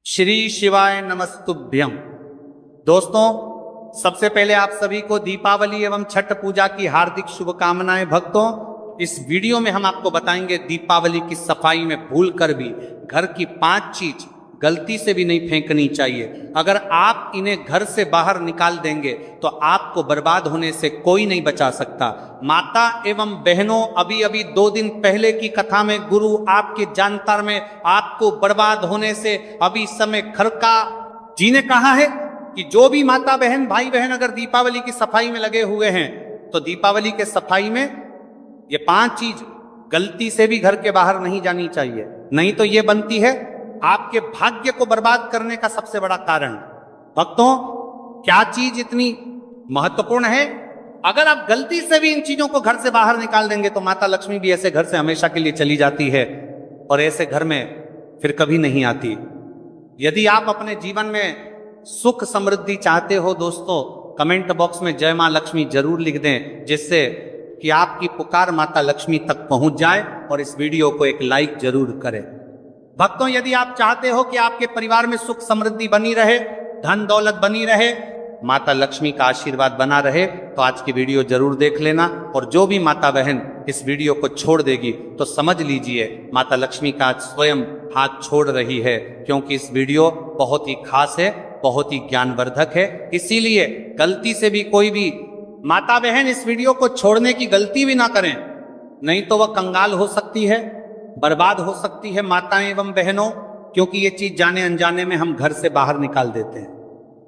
श्री शिवाय नमस्तुभ्यम। दोस्तों, सबसे पहले आप सभी को दीपावली एवं छठ पूजा की हार्दिक शुभकामनाएं। भक्तों, इस वीडियो में हम आपको बताएंगे दीपावली की सफाई में भूलकर भी घर की 5 चीज गलती से भी नहीं फेंकनी चाहिए। अगर आप इन्हें घर से बाहर निकाल देंगे तो आपको बर्बाद होने से कोई नहीं बचा सकता। माता एवं बहनों, अभी अभी 2 दिन पहले की कथा में गुरु आपके जानकार में आपको बर्बाद होने से अभी समय घर का जी ने कहा है कि जो भी माता बहन भाई बहन अगर दीपावली की सफाई में लगे हुए हैं तो दीपावली के सफाई में ये 5 चीज गलती से भी घर के बाहर नहीं जानी चाहिए, नहीं तो ये बनती है आपके भाग्य को बर्बाद करने का सबसे बड़ा कारण। भक्तों, क्या चीज इतनी महत्वपूर्ण है? अगर आप गलती से भी इन चीजों को घर से बाहर निकाल देंगे तो माता लक्ष्मी भी ऐसे घर से हमेशा के लिए चली जाती है और ऐसे घर में फिर कभी नहीं आती। यदि आप अपने जीवन में सुख समृद्धि चाहते हो दोस्तों, कमेंट बॉक्स में जय मां लक्ष्मी जरूर लिख दें, जिससे कि आपकी पुकार माता लक्ष्मी तक पहुंच जाए। और इस वीडियो को एक लाइक जरूर करें। भक्तों, यदि आप चाहते हो कि आपके परिवार में सुख समृद्धि बनी रहे, धन दौलत बनी रहे, माता लक्ष्मी का आशीर्वाद बना रहे, तो आज की वीडियो जरूर देख लेना। और जो भी माता बहन इस वीडियो को छोड़ देगी तो समझ लीजिए माता लक्ष्मी का आज स्वयं हाथ छोड़ रही है, क्योंकि इस वीडियो बहुत ही खास है, बहुत ही ज्ञानवर्धक है। इसीलिए गलती से भी कोई भी माता बहन इस वीडियो को छोड़ने की गलती भी ना करें, नहीं तो वह कंगाल हो सकती है, बर्बाद हो सकती है माताएं एवं बहनों, क्योंकि ये चीज जाने अनजाने में हम घर से बाहर निकाल देते हैं।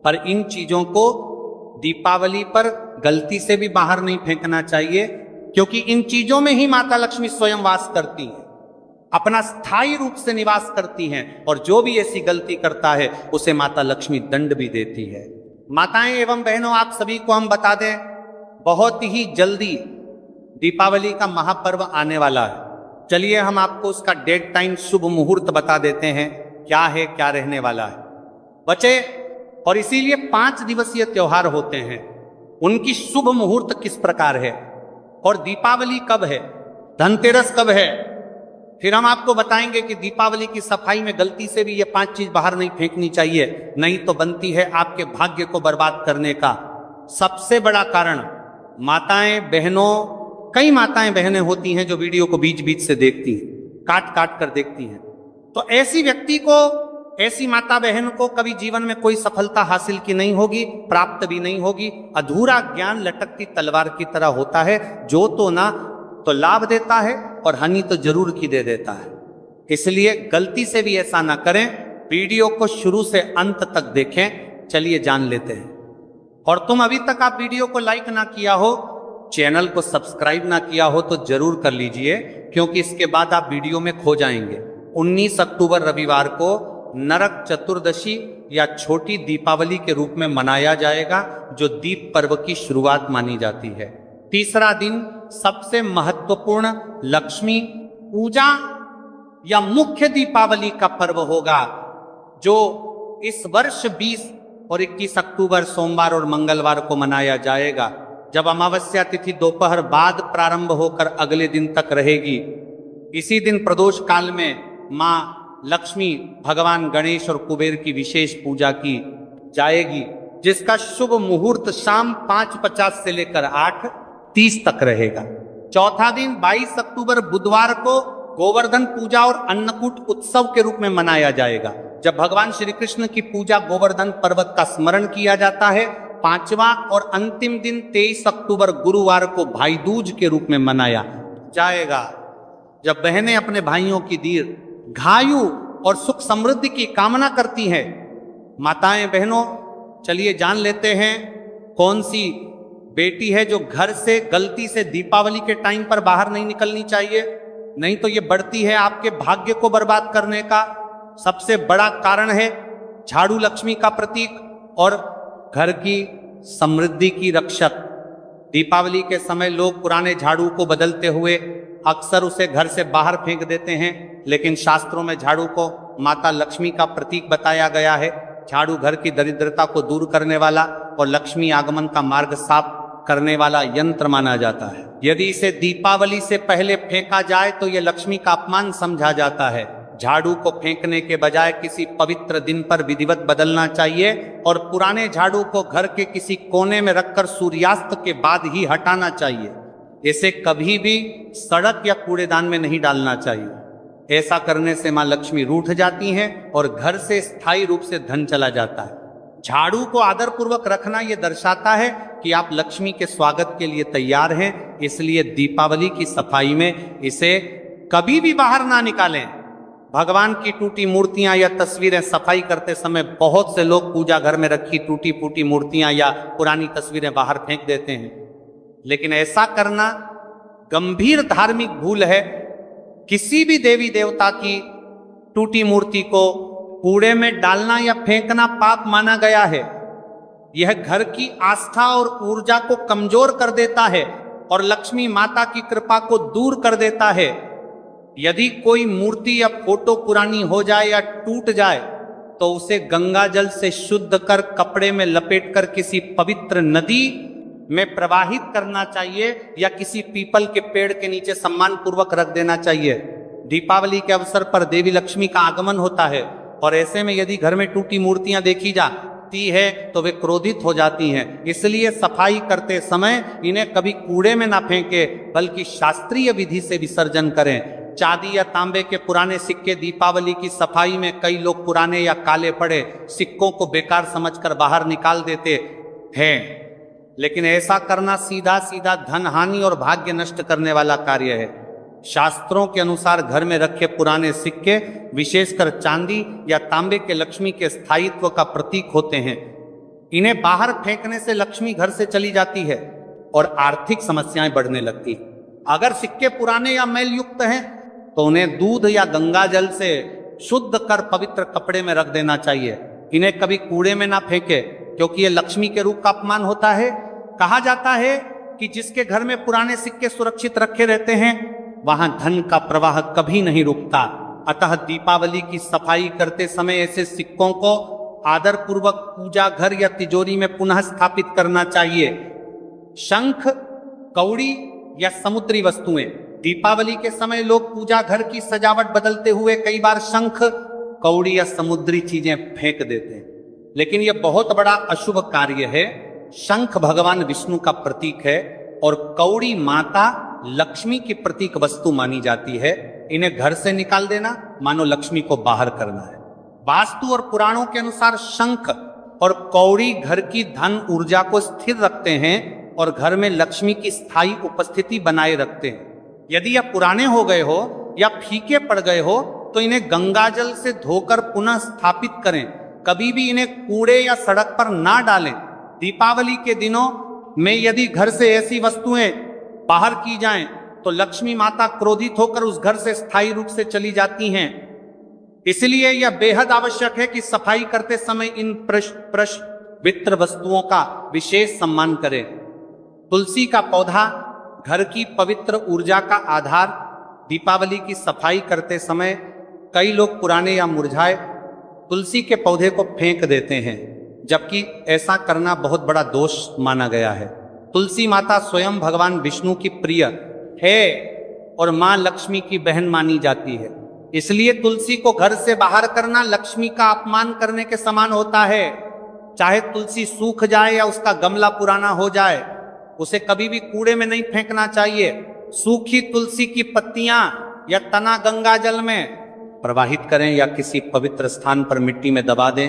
पर इन चीजों को दीपावली पर गलती से भी बाहर नहीं फेंकना चाहिए, क्योंकि इन चीजों में ही माता लक्ष्मी स्वयं वास करती हैं, अपना स्थायी रूप से निवास करती हैं। और जो भी ऐसी गलती करता है उसे माता लक्ष्मी दंड भी देती है। माताएं एवं बहनों, आप सभी को हम बता दें, बहुत ही जल्दी दीपावली का महापर्व आने वाला है। चलिए हम आपको उसका डेट टाइम शुभ मुहूर्त बता देते हैं, क्या है, क्या रहने वाला है बच्चे। और इसीलिए 5 दिवसीय त्योहार होते हैं, उनकी शुभ मुहूर्त किस प्रकार है और दीपावली कब है, धनतेरस कब है। फिर हम आपको बताएंगे कि दीपावली की सफाई में गलती से भी ये 5 चीज बाहर नहीं फेंकनी चाहिए, नहीं तो बनती है आपके भाग्य को बर्बाद करने का सबसे बड़ा कारण। माताएं बहनों, कई माताएं बहनें होती हैं जो वीडियो को बीच बीच से देखती हैं, काट काट कर देखती हैं, तो ऐसी व्यक्ति को, ऐसी माता बहन को कभी जीवन में कोई सफलता हासिल की नहीं होगी, प्राप्त भी नहीं होगी। अधूरा ज्ञान लटकती तलवार की तरह होता है, जो तो ना तो लाभ देता है और हानि तो जरूर की दे देता है। इसलिए गलती से भी ऐसा ना करें, वीडियो को शुरू से अंत तक देखें। चलिए जान लेते हैं। और तुम अभी तक आप वीडियो को लाइक ना किया हो, चैनल को सब्सक्राइब ना किया हो तो जरूर कर लीजिए, क्योंकि इसके बाद आप वीडियो में खो जाएंगे। 19 अक्टूबर रविवार को नरक चतुर्दशी या छोटी दीपावली के रूप में मनाया जाएगा, जो दीप पर्व की शुरुआत मानी जाती है। तीसरा दिन सबसे महत्वपूर्ण लक्ष्मी पूजा या मुख्य दीपावली का पर्व होगा, जो इस वर्ष 20 और 21 अक्टूबर सोमवार और मंगलवार को मनाया जाएगा, जब अमावस्या तिथि दोपहर बाद प्रारंभ होकर अगले दिन तक रहेगी। इसी दिन प्रदोष काल में मां लक्ष्मी, भगवान गणेश और कुबेर की विशेष पूजा की जाएगी, जिसका शुभ मुहूर्त शाम 5:50 से लेकर 8:30 तक रहेगा। चौथा दिन 22 अक्टूबर बुधवार को गोवर्धन पूजा और अन्नकूट उत्सव के रूप में मनाया जाएगा, जब भगवान श्री कृष्ण की पूजा गोवर्धन पर्वत का स्मरण किया जाता है। 5वां और अंतिम दिन 23 अक्टूबर गुरुवार को भाई दूज के रूप में मनाया जाएगा, जब बहनें अपने भाइयों की दीर्घायु और सुख समृद्धि की कामना करती हैं। माताएं बहनों, चलिए जान लेते हैं कौन सी बेटी है जो घर से गलती से दीपावली के टाइम पर बाहर नहीं निकलनी चाहिए, नहीं तो ये बढ़ती है आपके भाग्य को बर्बाद करने का सबसे बड़ा कारण है। झाड़ू लक्ष्मी का प्रतीक और घर की समृद्धि की रक्षक। दीपावली के समय लोग पुराने झाड़ू को बदलते हुए अक्सर उसे घर से बाहर फेंक देते हैं, लेकिन शास्त्रों में झाड़ू को माता लक्ष्मी का प्रतीक बताया गया है। झाड़ू घर की दरिद्रता को दूर करने वाला और लक्ष्मी आगमन का मार्ग साफ करने वाला यंत्र माना जाता है। यदि इसे दीपावली से पहले फेंका जाए तो यह लक्ष्मी का अपमान समझा जाता है। झाड़ू को फेंकने के बजाय किसी पवित्र दिन पर विधिवत बदलना चाहिए और पुराने झाड़ू को घर के किसी कोने में रखकर सूर्यास्त के बाद ही हटाना चाहिए। इसे कभी भी सड़क या कूड़ेदान में नहीं डालना चाहिए। ऐसा करने से मां लक्ष्मी रूठ जाती हैं और घर से स्थायी रूप से धन चला जाता है। झाड़ू को आदरपूर्वक रखना यह दर्शाता है कि आप लक्ष्मी के स्वागत के लिए तैयार हैं, इसलिए दीपावली की सफाई में इसे कभी भी बाहर ना निकालें। भगवान की टूटी मूर्तियां या तस्वीरें सफाई करते समय बहुत से लोग पूजा घर में रखी टूटी फूटी मूर्तियां या पुरानी तस्वीरें बाहर फेंक देते हैं, लेकिन ऐसा करना गंभीर धार्मिक भूल है। किसी भी देवी देवता की टूटी मूर्ति को कूड़े में डालना या फेंकना पाप माना गया है। यह घर की आस्था और ऊर्जा को कमजोर कर देता है और लक्ष्मी माता की कृपा को दूर कर देता है। यदि कोई मूर्ति या फोटो पुरानी हो जाए या टूट जाए तो उसे गंगा जल से शुद्ध कर कपड़े में लपेटकर किसी पवित्र नदी में प्रवाहित करना चाहिए या किसी पीपल के पेड़ के नीचे सम्मान पूर्वक रख देना चाहिए। दीपावली के अवसर पर देवी लक्ष्मी का आगमन होता है और ऐसे में यदि घर में टूटी मूर्तियां देखी जाती है तो वे क्रोधित हो जाती हैं। इसलिए सफाई करते समय इन्हें कभी कूड़े में ना फेंके बल्कि शास्त्रीय विधि से विसर्जन करें। चांदी या तांबे के पुराने सिक्के दीपावली की सफाई में कई लोग पुराने या काले पड़े सिक्कों को बेकार समझकर बाहर निकाल देते हैं, लेकिन ऐसा करना सीधा सीधा धन हानि और भाग्य नष्ट करने वाला कार्य है। शास्त्रों के अनुसार घर में रखे पुराने सिक्के विशेषकर चांदी या तांबे के लक्ष्मी के स्थायित्व का प्रतीक होते हैं। इन्हें बाहर फेंकने से लक्ष्मी घर से चली जाती है और आर्थिक समस्याएं बढ़ने लगती। अगर सिक्के पुराने या मैल युक्त हैं तो उन्हें दूध या गंगा जल से शुद्ध कर पवित्र कपड़े में रख देना चाहिए। इन्हें कभी कूड़े में ना फेंके क्योंकि यह लक्ष्मी के रूप का अपमान होता है। कहा जाता है कि जिसके घर में पुराने सिक्के सुरक्षित रखे रहते हैं वहां धन का प्रवाह कभी नहीं रुकता। अतः दीपावली की सफाई करते समय ऐसे सिक्कों को आदरपूर्वक पूजा घर या तिजोरी में पुनः स्थापित करना चाहिए। शंख, कौड़ी या समुद्री वस्तुएं, दीपावली के समय लोग पूजा घर की सजावट बदलते हुए कई बार शंख, कौड़ी या समुद्री चीजें फेंक देते हैं, लेकिन यह बहुत बड़ा अशुभ कार्य है। शंख भगवान विष्णु का प्रतीक है और कौड़ी माता लक्ष्मी की प्रतीक वस्तु मानी जाती है। इन्हें घर से निकाल देना मानो लक्ष्मी को बाहर करना है। वास्तु और पुराणों के अनुसार शंख और कौड़ी घर की धन ऊर्जा को स्थिर रखते हैं और घर में लक्ष्मी की स्थायी उपस्थिति बनाए रखते हैं। यदि यह पुराने हो गए हो या फीके पड़ गए हो तो इन्हें गंगाजल से धोकर पुनः स्थापित करें। कभी भी इन्हें कूड़े या सड़क पर ना डालें। दीपावली के दिनों में यदि घर से ऐसी वस्तुएं बाहर की जाएं तो लक्ष्मी माता क्रोधित होकर उस घर से स्थायी रूप से चली जाती हैं। इसलिए यह बेहद आवश्यक है कि सफाई करते समय इन पवित्र वस्तुओं का विशेष सम्मान करें। तुलसी का पौधा घर की पवित्र ऊर्जा का आधार। दीपावली की सफाई करते समय कई लोग पुराने या मुरझाए तुलसी के पौधे को फेंक देते हैं, जबकि ऐसा करना बहुत बड़ा दोष माना गया है। तुलसी माता स्वयं भगवान विष्णु की प्रिय है और मां लक्ष्मी की बहन मानी जाती है। इसलिए तुलसी को घर से बाहर करना लक्ष्मी का अपमान करने के समान होता है। चाहे तुलसी सूख जाए या उसका गमला पुराना हो जाए, उसे कभी भी कूड़े में नहीं फेंकना चाहिए। सूखी तुलसी की पत्तियां या तना गंगा जल में प्रवाहित करें या किसी पवित्र स्थान पर मिट्टी में दबा दें।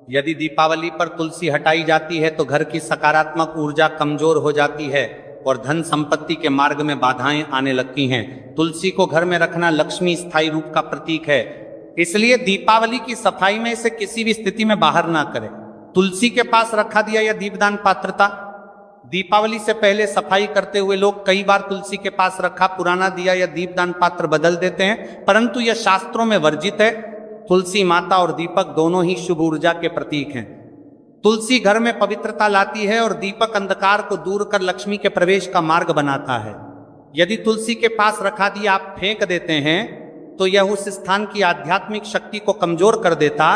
यदि दीपावली पर तुलसी हटाई जाती है तो घर की सकारात्मक ऊर्जा कमजोर हो जाती है और धन संपत्ति के मार्ग में बाधाएं आने लगती हैं। तुलसी को घर में रखना लक्ष्मी स्थायी रूप का प्रतीक है, इसलिए दीपावली की सफाई में इसे किसी भी स्थिति में बाहर ना करें। तुलसी के पास रखा दिया या दीपदान पात्रता। दीपावली से पहले सफाई करते हुए लोग कई बार तुलसी के पास रखा पुराना दिया या दीपदान पात्र बदल देते हैं, परंतु यह शास्त्रों में वर्जित है। तुलसी माता और दीपक दोनों ही शुभ ऊर्जा के प्रतीक हैं। तुलसी घर में पवित्रता लाती है और दीपक अंधकार को दूर कर लक्ष्मी के प्रवेश का मार्ग बनाता है। यदि तुलसी के पास रखा दिया आप फेंक देते हैं तो यह उस स्थान की आध्यात्मिक शक्ति को कमजोर कर देता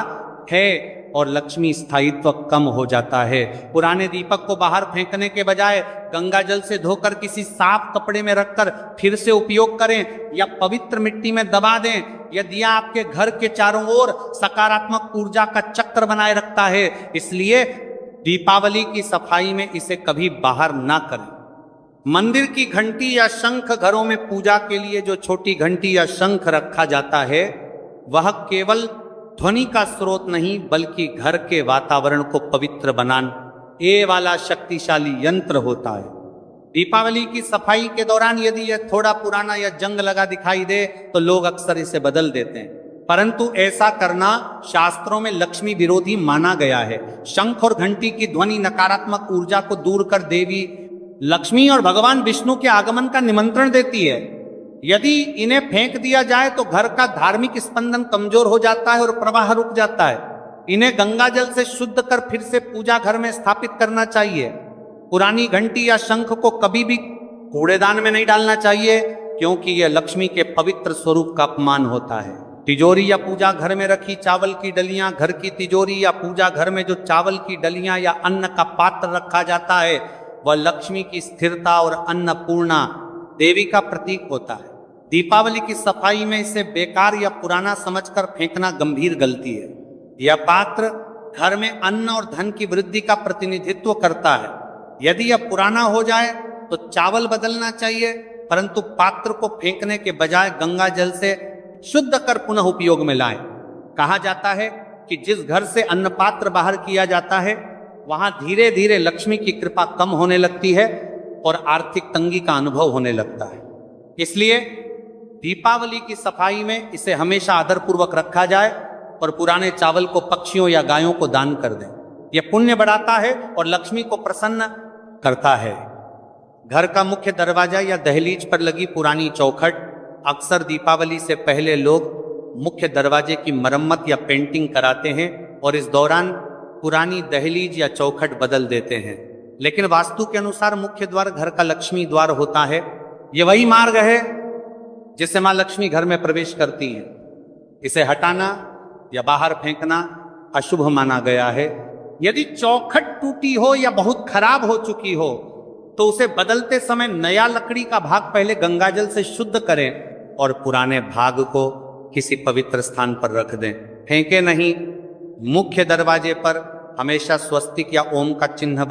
है और लक्ष्मी स्थायित्व कम हो जाता है। पुराने दीपक को बाहर फेंकने के बजाय गंगा जल से धोकर किसी साफ कपड़े में रखकर फिर से उपयोग करें या पवित्र मिट्टी में दबा दें। यह दिया आपके घर के चारों ओर सकारात्मक ऊर्जा का चक्र बनाए रखता है, इसलिए दीपावली की सफाई में इसे कभी बाहर ना करें। मंदिर की घंटी या शंख, घरों में पूजा के लिए जो छोटी घंटी या शंख रखा जाता है वह केवल ध्वनि का स्रोत नहीं बल्कि घर के वातावरण को पवित्र बनाने वाला शक्तिशाली यंत्र होता है। दीपावली की सफाई के दौरान यदि यह थोड़ा पुराना या जंग लगा दिखाई दे तो लोग अक्सर इसे बदल देते हैं, परंतु ऐसा करना शास्त्रों में लक्ष्मी विरोधी माना गया है। शंख और घंटी की ध्वनि नकारात्मक ऊर्जा को दूर कर देवी लक्ष्मी और भगवान विष्णु के आगमन का निमंत्रण देती है। यदि इन्हें फेंक दिया जाए तो घर का धार्मिक स्पंदन कमजोर हो जाता है और प्रवाह रुक जाता है। इन्हें गंगा जल से शुद्ध कर फिर से पूजा घर में स्थापित करना चाहिए। पुरानी घंटी या शंख को कभी भी कूड़ेदान में नहीं डालना चाहिए, क्योंकि यह लक्ष्मी के पवित्र स्वरूप का अपमान होता है। तिजोरी या पूजा घर में रखी चावल की डलियां, घर की तिजोरी या पूजा घर में जो चावल की डलियां या अन्न का पात्र रखा जाता है वह लक्ष्मी की स्थिरता और अन्नपूर्णा देवी का प्रतीक होता है। दीपावली की सफाई में इसे बेकार या पुराना समझकर फेंकना गंभीर गलती है। यह पात्र घर में अन्न और धन की वृद्धि का प्रतिनिधित्व करता है। यदि यह पुराना हो जाए तो चावल बदलना चाहिए, परंतु पात्र को फेंकने के बजाय गंगा जल से शुद्ध कर पुनः उपयोग में लाएं। कहा जाता है कि जिस घर से अन्न पात्र बाहर किया जाता है वहां धीरे धीरे लक्ष्मी की कृपा कम होने लगती है और आर्थिक तंगी का अनुभव होने लगता है। इसलिए दीपावली की सफाई में इसे हमेशा आदरपूर्वक रखा जाए और पुराने चावल को पक्षियों या गायों को दान कर दें। यह पुण्य बढ़ाता है और लक्ष्मी को प्रसन्न करता है। घर का मुख्य दरवाजा या दहलीज पर लगी पुरानी चौखट, अक्सर दीपावली से पहले लोग मुख्य दरवाजे की मरम्मत या पेंटिंग कराते हैं और इस दौरान पुरानी दहलीज या चौखट बदल देते हैं। लेकिन वास्तु के अनुसार मुख्य द्वार घर का लक्ष्मी द्वार होता है। यह वही मार्ग है जिससे मां लक्ष्मी घर में प्रवेश करती हैं। इसे हटाना या बाहर फेंकना अशुभ माना गया है। यदि चौखट टूटी हो या बहुत खराब हो चुकी हो तो उसे बदलते समय नया लकड़ी का भाग पहले गंगाजल से शुद्ध करें और पुराने भाग को किसी पवित्र स्थान पर रख दें, फेंके नहीं। मुख्य दरवाजे पर हमेशा स्वस्तिक या ओम का चिन्ह